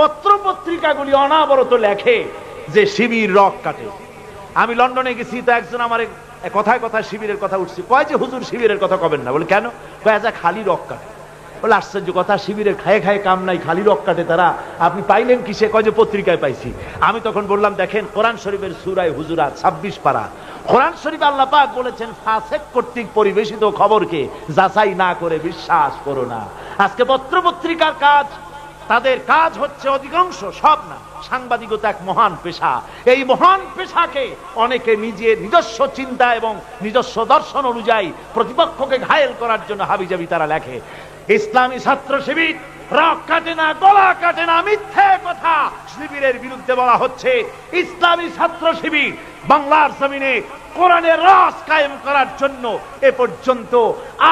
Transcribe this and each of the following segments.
পত্র পত্রিকাগুলি অনাবরত লেখে যে শিবির রক কাটে। আমি লন্ডনে গেছি, তো একজন আমার কথায় কথায় শিবিরের কথা উঠছি, কয় যে হুজুর শিবিরের কথা কবেন না। বলে কেন? কয় যা খালি রক কাটে। বলে আশ্চর্য কথা, শিবিরের খায়ে খায়ে কাম নাই, খালি রক কাটে তারা, আপনি পাইলেন কিসে? কয় যে পত্রিকায় পাইছি। আমি তখন বললাম, দেখেন কোরআন শরীফের সূরা হুজুরাত 26 পারা, কোরআন শরীফে আল্লাহ পাক বলেছেন ফাসেক কর্তৃক পরিবেশিত খবরকে যাচাই না করে বিশ্বাস করো না। আজকে পত্র পত্রিকার কাজ, তাদের কাজ হচ্ছে অধিকাংশ, সব না, সাংবাদিকতা এক মহান পেশা। এই মহান পেশাকে অনেকে নিজের নিজস্ব চিন্তা এবং নিজস্ব দর্শন অনুযায়ী প্রতিপক্ষকে ঘায়েল করার জন্য হাবিজাবি তারা লেখে। ইসলামী ছাত্র শিবির রক কাটে না, গলা কাটে না, মিথ্যে কথা শিবিরের বিরুদ্ধে বলা হচ্ছে। ইসলামী ছাত্র শিবির বাংলার জমিনে কোরআনের রাজ কায়েম করার জন্য এ পর্যন্ত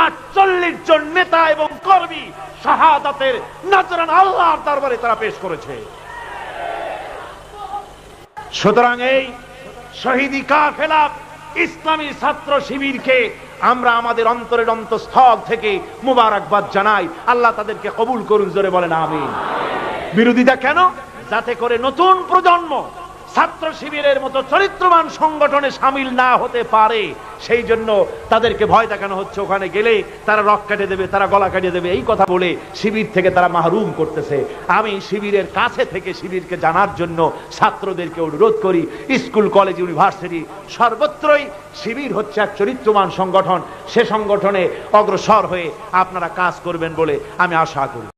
48 জন নেতা এবং কর্মী শাহাদাতের নজরানা আল্লাহর দরবারে তারা পেশ করেছে। সুতরাং এই শহীদি কাফেলা ইসলামী ছাত্র শিবিরকে আমরা আমাদের অন্তরের অন্তঃস্থল থেকে মুবারকবাদ জানাই। আল্লাহ তাদেরকে কবুল করুন, জোরে বলেন আমিন। বিরোধিতা কেন? যাতে করে নতুন প্রজন্ম ছাত্র শিবিরের মতো চরিত্রবান সংগঠনে সামিল না হতে পারে, সেই জন্য তাদেরকে ভয় দেখানো হচ্ছে। ওখানে গেলে তারা রক কেটে দেবে, তারা গলা কেটে দেবে, এই কথা বলে শিবির থেকে তারা মাহরুম করতেছে। আমি শিবিরের কাছে থেকে শিবিরকে জানার জন্য ছাত্রদেরকে অনুরোধ করি, স্কুল কলেজ ইউনিভার্সিটি সর্বত্রই শিবির হচ্ছে এক চরিত্রবান সংগঠন। সে সংগঠনে অগ্রসর হয়ে আপনারা কাজ করবেন বলে আমি আশা করি।